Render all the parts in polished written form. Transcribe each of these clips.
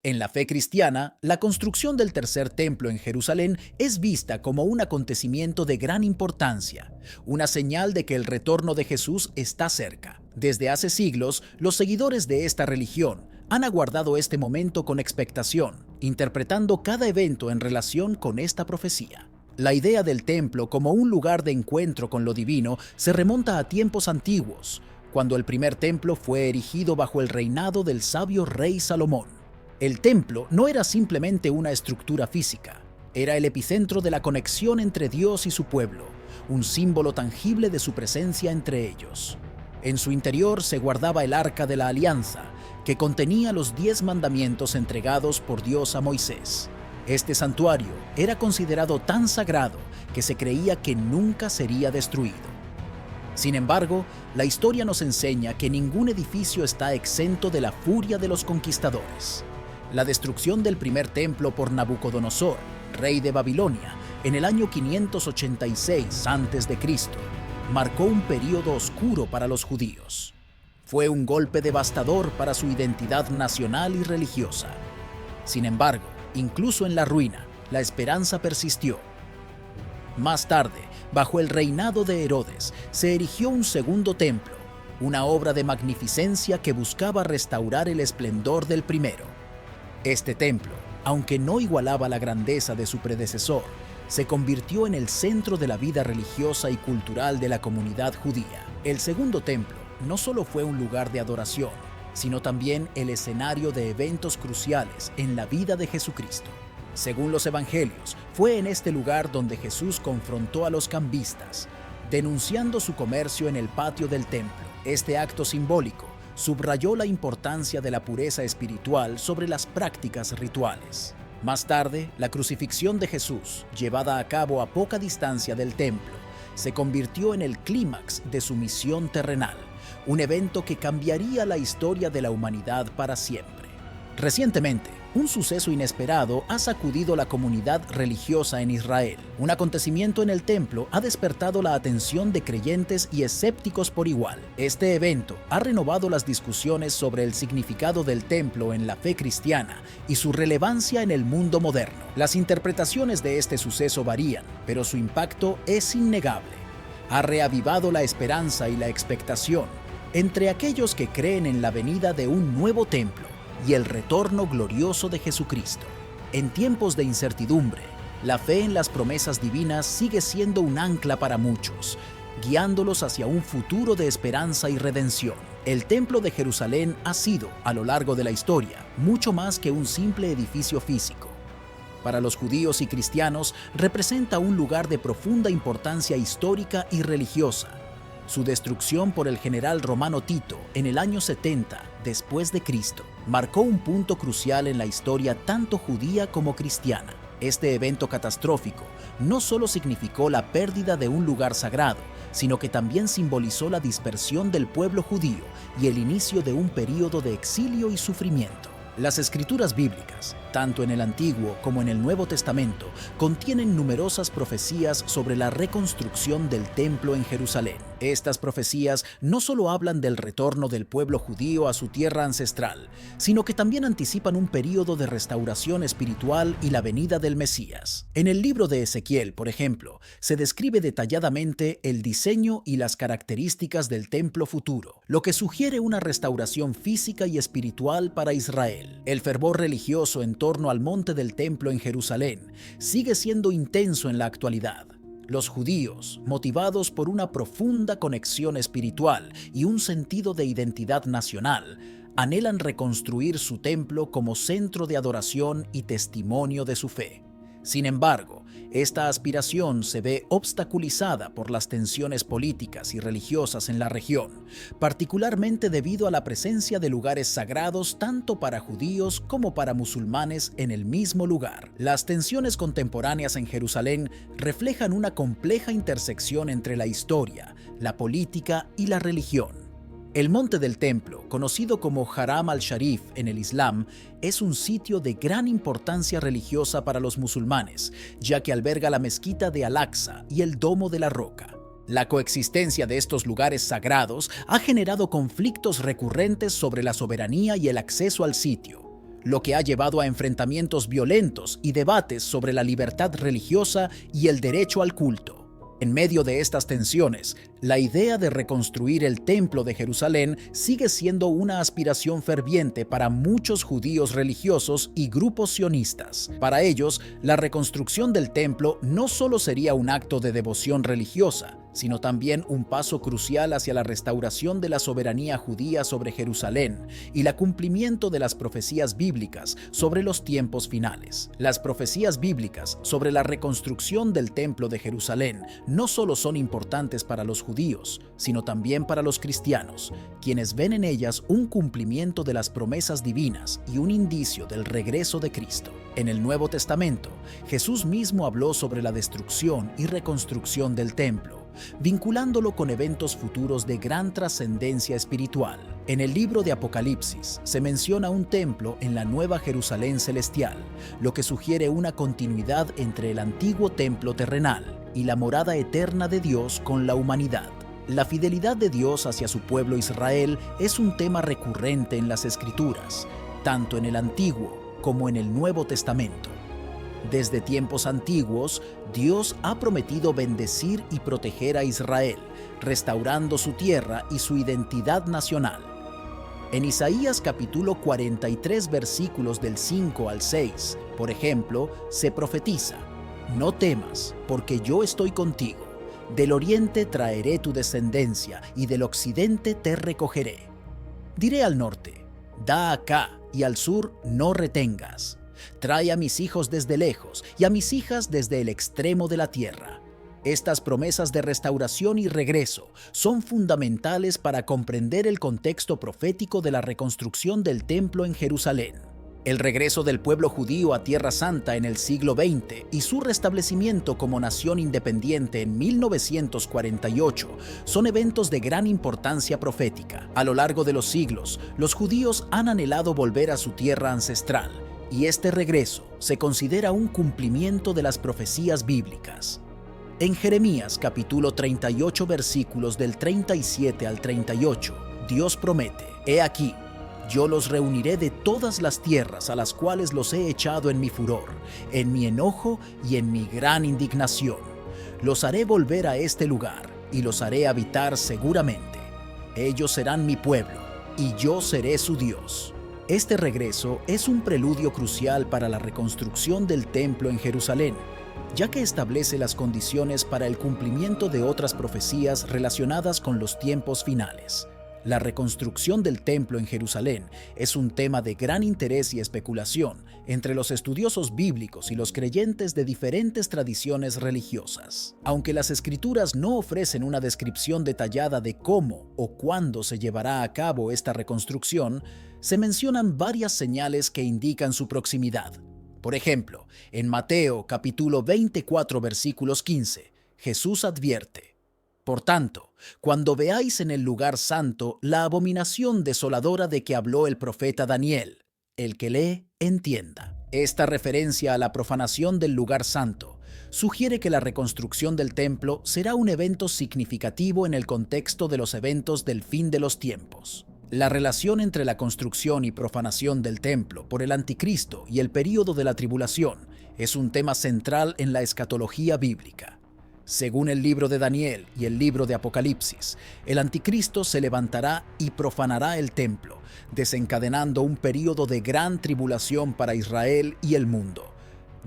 En la fe cristiana, la construcción del tercer templo en Jerusalén es vista como un acontecimiento de gran importancia, una señal de que el retorno de Jesús está cerca. Desde hace siglos, los seguidores de esta religión han aguardado este momento con expectación, interpretando cada evento en relación con esta profecía. La idea del templo como un lugar de encuentro con lo divino se remonta a tiempos antiguos, cuando el primer templo fue erigido bajo el reinado del sabio rey Salomón. El templo no era simplemente una estructura física, era el epicentro de la conexión entre Dios y su pueblo, un símbolo tangible de su presencia entre ellos. En su interior se guardaba el Arca de la Alianza, que contenía los 10 mandamientos entregados por Dios a Moisés. Este santuario era considerado tan sagrado que se creía que nunca sería destruido. Sin embargo, la historia nos enseña que ningún edificio está exento de la furia de los conquistadores. La destrucción del primer templo por Nabucodonosor, rey de Babilonia, en el año 586 a.C., marcó un período oscuro para los judíos. Fue un golpe devastador para su identidad nacional y religiosa. Sin embargo, incluso en la ruina, la esperanza persistió. Más tarde, bajo el reinado de Herodes, se erigió un segundo templo, una obra de magnificencia que buscaba restaurar el esplendor del primero. Este templo, aunque no igualaba la grandeza de su predecesor, se convirtió en el centro de la vida religiosa y cultural de la comunidad judía. El segundo templo no solo fue un lugar de adoración, sino también el escenario de eventos cruciales en la vida de Jesucristo. Según los evangelios, fue en este lugar donde Jesús confrontó a los cambistas, denunciando su comercio en el patio del templo. Este acto simbólico subrayó la importancia de la pureza espiritual sobre las prácticas rituales. Más tarde, la crucifixión de Jesús, llevada a cabo a poca distancia del templo, se convirtió en el clímax de su misión terrenal, un evento que cambiaría la historia de la humanidad para siempre. Recientemente, un suceso inesperado ha sacudido la comunidad religiosa en Israel. Un acontecimiento en el templo ha despertado la atención de creyentes y escépticos por igual. Este evento ha renovado las discusiones sobre el significado del templo en la fe cristiana y su relevancia en el mundo moderno. Las interpretaciones de este suceso varían, pero su impacto es innegable. Ha reavivado la esperanza y la expectación entre aquellos que creen en la venida de un nuevo templo y el retorno glorioso de Jesucristo. En tiempos de incertidumbre, la fe en las promesas divinas sigue siendo un ancla para muchos, guiándolos hacia un futuro de esperanza y redención. El Templo de Jerusalén ha sido, a lo largo de la historia, mucho más que un simple edificio físico. Para los judíos y cristianos, representa un lugar de profunda importancia histórica y religiosa. Su destrucción por el general romano Tito en el año 70 después de Cristo marcó un punto crucial en la historia tanto judía como cristiana. Este evento catastrófico no solo significó la pérdida de un lugar sagrado, sino que también simbolizó la dispersión del pueblo judío y el inicio de un período de exilio y sufrimiento. Las escrituras bíblicas, tanto en el Antiguo como en el Nuevo Testamento, contienen numerosas profecías sobre la reconstrucción del templo en Jerusalén. Estas profecías no solo hablan del retorno del pueblo judío a su tierra ancestral, sino que también anticipan un período de restauración espiritual y la venida del Mesías. En el libro de Ezequiel, por ejemplo, se describe detalladamente el diseño y las características del templo futuro, lo que sugiere una restauración física y espiritual para Israel. El fervor religioso en torno al monte del templo en Jerusalén sigue siendo intenso en la actualidad. Los judíos, motivados por una profunda conexión espiritual y un sentido de identidad nacional, anhelan reconstruir su templo como centro de adoración y testimonio de su fe. Sin embargo, esta aspiración se ve obstaculizada por las tensiones políticas y religiosas en la región, particularmente debido a la presencia de lugares sagrados tanto para judíos como para musulmanes en el mismo lugar. Las tensiones contemporáneas en Jerusalén reflejan una compleja intersección entre la historia, la política y la religión. El monte del templo, conocido como Haram al-Sharif en el Islam, es un sitio de gran importancia religiosa para los musulmanes, ya que alberga la mezquita de Al-Aqsa y el Domo de la Roca. La coexistencia de estos lugares sagrados ha generado conflictos recurrentes sobre la soberanía y el acceso al sitio. lo que ha llevado a enfrentamientos violentos y debates sobre la libertad religiosa y el derecho al culto. En medio de estas tensiones, la idea de reconstruir el Templo de Jerusalén sigue siendo una aspiración ferviente para muchos judíos religiosos y grupos sionistas. Para ellos, la reconstrucción del templo no solo sería un acto de devoción religiosa, sino también un paso crucial hacia la restauración de la soberanía judía sobre Jerusalén y el cumplimiento de las profecías bíblicas sobre los tiempos finales. Las profecías bíblicas sobre la reconstrucción del Templo de Jerusalén no solo son importantes para los judíos, sino también para los cristianos, quienes ven en ellas un cumplimiento de las promesas divinas y un indicio del regreso de Cristo. En el Nuevo Testamento, Jesús mismo habló sobre la destrucción y reconstrucción del templo, vinculándolo con eventos futuros de gran trascendencia espiritual. En el libro de Apocalipsis se menciona un templo en la Nueva Jerusalén celestial, lo que sugiere una continuidad entre el antiguo templo terrenal y la morada eterna de Dios con la humanidad. La fidelidad de Dios hacia su pueblo Israel es un tema recurrente en las Escrituras, tanto en el Antiguo como en el Nuevo Testamento. Desde tiempos antiguos, Dios ha prometido bendecir y proteger a Israel, restaurando su tierra y su identidad nacional. En Isaías capítulo 43 versículos del 5 al 6, por ejemplo, se profetiza: «No temas, porque yo estoy contigo. Del oriente traeré tu descendencia, y del occidente te recogeré. Diré al norte: da acá, y al sur no retengas. Trae a mis hijos desde lejos y a mis hijas desde el extremo de la tierra». Estas promesas de restauración y regreso son fundamentales para comprender el contexto profético de la reconstrucción del templo en Jerusalén. El regreso del pueblo judío a Tierra Santa en el siglo XX y su restablecimiento como nación independiente en 1948 son eventos de gran importancia profética. A lo largo de los siglos, los judíos han anhelado volver a su tierra ancestral, y este regreso se considera un cumplimiento de las profecías bíblicas. En Jeremías capítulo 38 versículos del 37 al 38, Dios promete: «He aquí, yo los reuniré de todas las tierras a las cuales los he echado en mi furor, en mi enojo y en mi gran indignación. Los haré volver a este lugar y los haré habitar seguramente. Ellos serán mi pueblo y yo seré su Dios». Este regreso es un preludio crucial para la reconstrucción del templo en Jerusalén, ya que establece las condiciones para el cumplimiento de otras profecías relacionadas con los tiempos finales. La reconstrucción del templo en Jerusalén es un tema de gran interés y especulación entre los estudiosos bíblicos y los creyentes de diferentes tradiciones religiosas. Aunque las Escrituras no ofrecen una descripción detallada de cómo o cuándo se llevará a cabo esta reconstrucción, se mencionan varias señales que indican su proximidad. Por ejemplo, en Mateo capítulo 24 versículos 15, Jesús advierte: «Por tanto, cuando veáis en el lugar santo la abominación desoladora de que habló el profeta Daniel, el que lee, entienda». Esta referencia a la profanación del lugar santo sugiere que la reconstrucción del templo será un evento significativo en el contexto de los eventos del fin de los tiempos. La relación entre la construcción y profanación del templo por el anticristo y el período de la tribulación es un tema central en la escatología bíblica. Según el libro de Daniel y el libro de Apocalipsis, el anticristo se levantará y profanará el templo, desencadenando un período de gran tribulación para Israel y el mundo.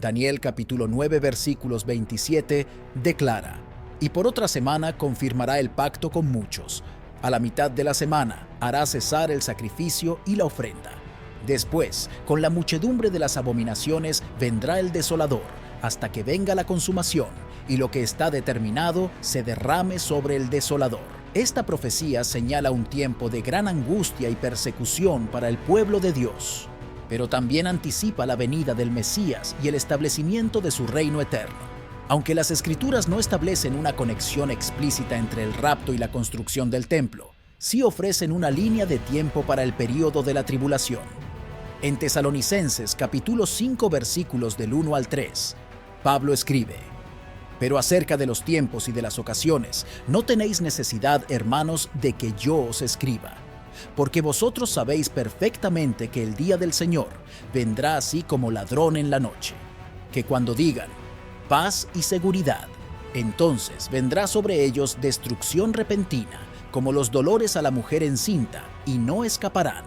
Daniel capítulo 9 versículos 27 declara: «Y por otra semana confirmará el pacto con muchos. A la mitad de la semana hará cesar el sacrificio y la ofrenda. Después, con la muchedumbre de las abominaciones vendrá el desolador, hasta que venga la consumación, y lo que está determinado se derrame sobre el desolador». Esta profecía señala un tiempo de gran angustia y persecución para el pueblo de Dios, pero también anticipa la venida del Mesías y el establecimiento de su reino eterno. Aunque las Escrituras no establecen una conexión explícita entre el rapto y la construcción del templo, sí ofrecen una línea de tiempo para el período de la tribulación. En Tesalonicenses capítulo 5 versículos del 1 al 3, Pablo escribe: «Pero acerca de los tiempos y de las ocasiones, no tenéis necesidad, hermanos, de que yo os escriba, porque vosotros sabéis perfectamente que el día del Señor vendrá así como ladrón en la noche, que cuando digan paz y seguridad, entonces vendrá sobre ellos destrucción repentina, como los dolores a la mujer encinta, y no escaparán.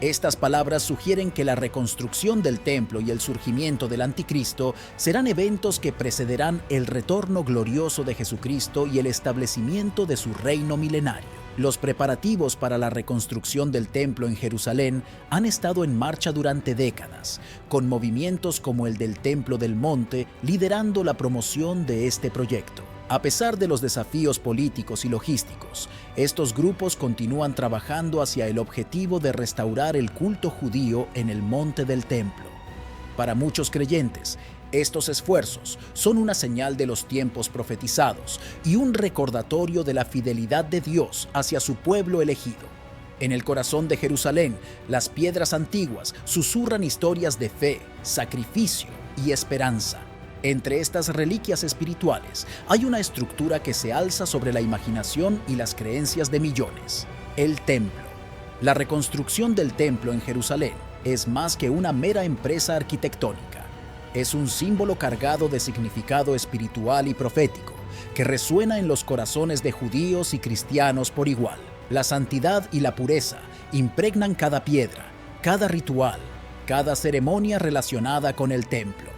Estas palabras sugieren que la reconstrucción del templo y el surgimiento del anticristo serán eventos que precederán el retorno glorioso de Jesucristo y el establecimiento de su reino milenario. Los preparativos para la reconstrucción del templo en Jerusalén han estado en marcha durante décadas, con movimientos como el del Templo del Monte liderando la promoción de este proyecto. A pesar de los desafíos políticos y logísticos, estos grupos continúan trabajando hacia el objetivo de restaurar el culto judío en el monte del templo. Para muchos creyentes, estos esfuerzos son una señal de los tiempos profetizados y un recordatorio de la fidelidad de Dios hacia su pueblo elegido. En el corazón de Jerusalén, las piedras antiguas susurran historias de fe, sacrificio y esperanza. Entre estas reliquias espirituales hay una estructura que se alza sobre la imaginación y las creencias de millones: el templo. La reconstrucción del templo en Jerusalén es más que una mera empresa arquitectónica. Es un símbolo cargado de significado espiritual y profético que resuena en los corazones de judíos y cristianos por igual. La santidad y la pureza impregnan cada piedra, cada ritual, cada ceremonia relacionada con el templo.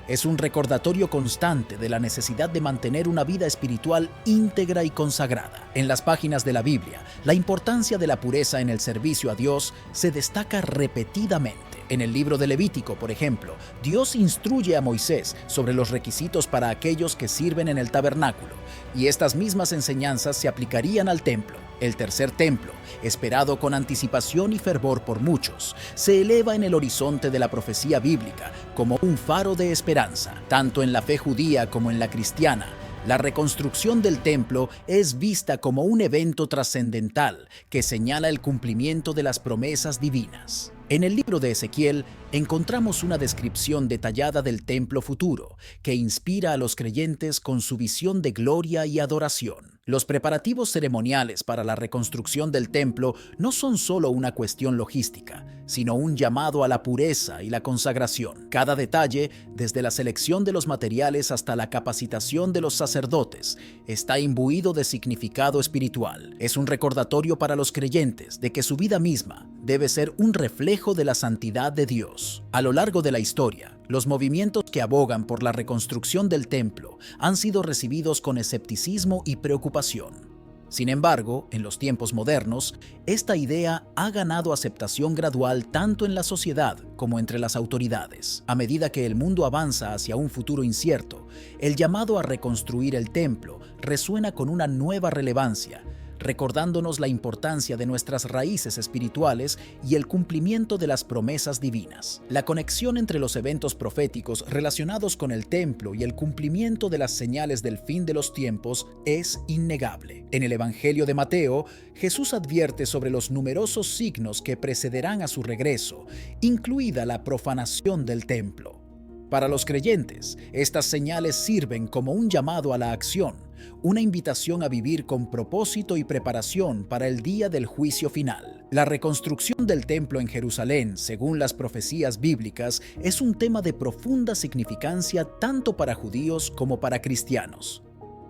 Es un recordatorio constante de la necesidad de mantener una vida espiritual íntegra y consagrada. En las páginas de la Biblia, la importancia de la pureza en el servicio a Dios se destaca repetidamente. En el libro de Levítico, por ejemplo, Dios instruye a Moisés sobre los requisitos para aquellos que sirven en el tabernáculo, y estas mismas enseñanzas se aplicarían al templo. El tercer templo, esperado con anticipación y fervor por muchos, se eleva en el horizonte de la profecía bíblica como un faro de esperanza. Tanto en la fe judía como en la cristiana, la reconstrucción del templo es vista como un evento trascendental que señala el cumplimiento de las promesas divinas. En el libro de Ezequiel encontramos una descripción detallada del templo futuro que inspira a los creyentes con su visión de gloria y adoración. Los preparativos ceremoniales para la reconstrucción del templo no son solo una cuestión logística, sino un llamado a la pureza y la consagración. Cada detalle, desde la selección de los materiales hasta la capacitación de los sacerdotes, está imbuido de significado espiritual. Es un recordatorio para los creyentes de que su vida misma debe ser un reflejo de la santidad de Dios. A lo largo de la historia, los movimientos que abogan por la reconstrucción del templo han sido recibidos con escepticismo y preocupación. Sin embargo, en los tiempos modernos, esta idea ha ganado aceptación gradual tanto en la sociedad como entre las autoridades. A medida que el mundo avanza hacia un futuro incierto, el llamado a reconstruir el templo resuena con una nueva relevancia, recordándonos la importancia de nuestras raíces espirituales y el cumplimiento de las promesas divinas. La conexión entre los eventos proféticos relacionados con el templo y el cumplimiento de las señales del fin de los tiempos es innegable. En el Evangelio de Mateo, Jesús advierte sobre los numerosos signos que precederán a su regreso, incluida la profanación del templo. Para los creyentes, estas señales sirven como un llamado a la acción, una invitación a vivir con propósito y preparación para el día del juicio final. La reconstrucción del templo en Jerusalén, según las profecías bíblicas, es un tema de profunda significancia tanto para judíos como para cristianos.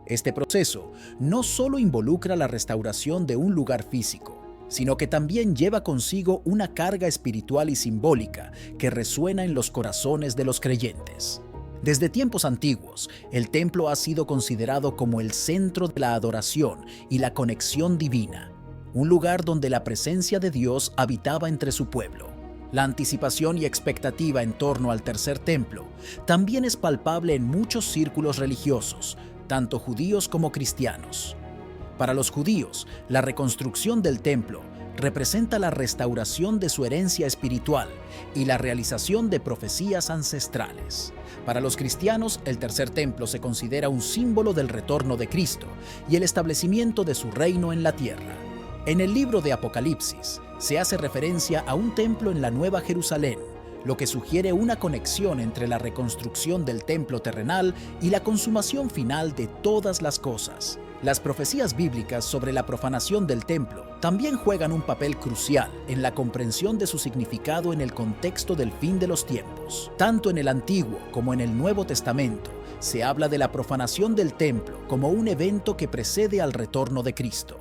Este proceso no solo involucra la restauración de un lugar físico, sino que también lleva consigo una carga espiritual y simbólica que resuena en los corazones de los creyentes. Desde tiempos antiguos, el templo ha sido considerado como el centro de la adoración y la conexión divina, un lugar donde la presencia de Dios habitaba entre su pueblo. La anticipación y expectativa en torno al tercer templo también es palpable en muchos círculos religiosos, tanto judíos como cristianos. Para los judíos, la reconstrucción del templo representa la restauración de su herencia espiritual y la realización de profecías ancestrales. Para los cristianos, el tercer templo se considera un símbolo del retorno de Cristo y el establecimiento de su reino en la tierra. En el libro de Apocalipsis se hace referencia a un templo en la Nueva Jerusalén, lo que sugiere una conexión entre la reconstrucción del templo terrenal y la consumación final de todas las cosas. Las profecías bíblicas sobre la profanación del templo también juegan un papel crucial en la comprensión de su significado en el contexto del fin de los tiempos. Tanto en el Antiguo como en el Nuevo Testamento se habla de la profanación del templo como un evento que precede al retorno de Cristo.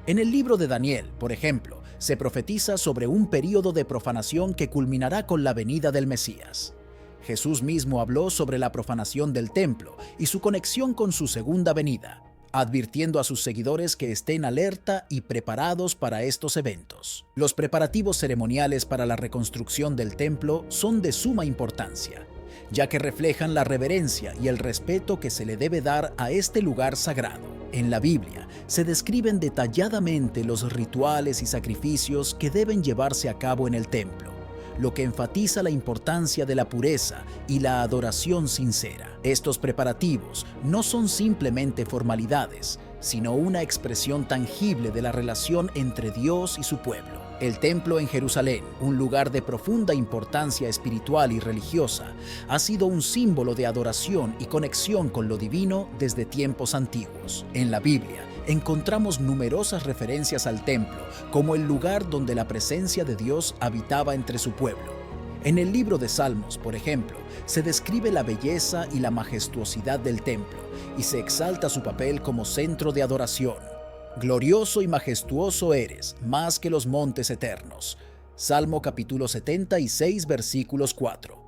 En el libro de Daniel, por ejemplo, se profetiza sobre un período de profanación que culminará con la venida del Mesías. Jesús mismo habló sobre la profanación del templo y su conexión con su segunda venida, advirtiendo a sus seguidores que estén alerta y preparados para estos eventos. Los preparativos ceremoniales para la reconstrucción del templo son de suma importancia, ya que reflejan la reverencia y el respeto que se le debe dar a este lugar sagrado. En la Biblia se describen detalladamente los rituales y sacrificios que deben llevarse a cabo en el templo, lo que enfatiza la importancia de la pureza y la adoración sincera. Estos preparativos no son simplemente formalidades, sino una expresión tangible de la relación entre Dios y su pueblo. El templo en Jerusalén, un lugar de profunda importancia espiritual y religiosa, ha sido un símbolo de adoración y conexión con lo divino desde tiempos antiguos. En la Biblia, encontramos numerosas referencias al templo como el lugar donde la presencia de Dios habitaba entre su pueblo. En el libro de Salmos, por ejemplo, se describe la belleza y la majestuosidad del templo y se exalta su papel como centro de adoración. Glorioso y majestuoso eres, más que los montes eternos. Salmo capítulo 76, versículos 4.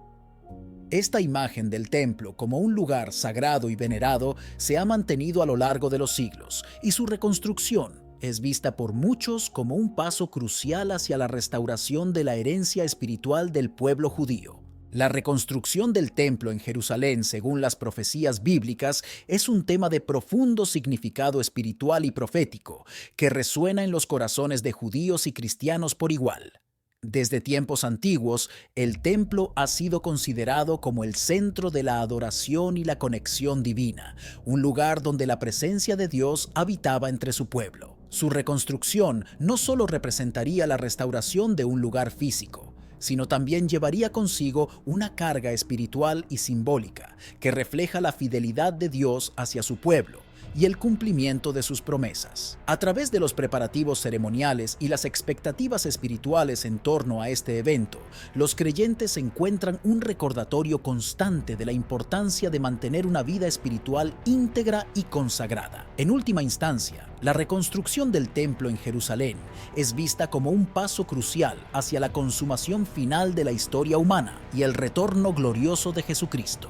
Esta imagen del templo como un lugar sagrado y venerado se ha mantenido a lo largo de los siglos, y su reconstrucción es vista por muchos como un paso crucial hacia la restauración de la herencia espiritual del pueblo judío. La reconstrucción del templo en Jerusalén, según las profecías bíblicas, es un tema de profundo significado espiritual y profético que resuena en los corazones de judíos y cristianos por igual. Desde tiempos antiguos, el templo ha sido considerado como el centro de la adoración y la conexión divina, un lugar donde la presencia de Dios habitaba entre su pueblo. Su reconstrucción no solo representaría la restauración de un lugar físico, sino también llevaría consigo una carga espiritual y simbólica que refleja la fidelidad de Dios hacia su pueblo y el cumplimiento de sus promesas. A través de los preparativos ceremoniales y las expectativas espirituales en torno a este evento, los creyentes encuentran un recordatorio constante de la importancia de mantener una vida espiritual íntegra y consagrada. En última instancia, la reconstrucción del templo en Jerusalén es vista como un paso crucial hacia la consumación final de la historia humana y el retorno glorioso de Jesucristo.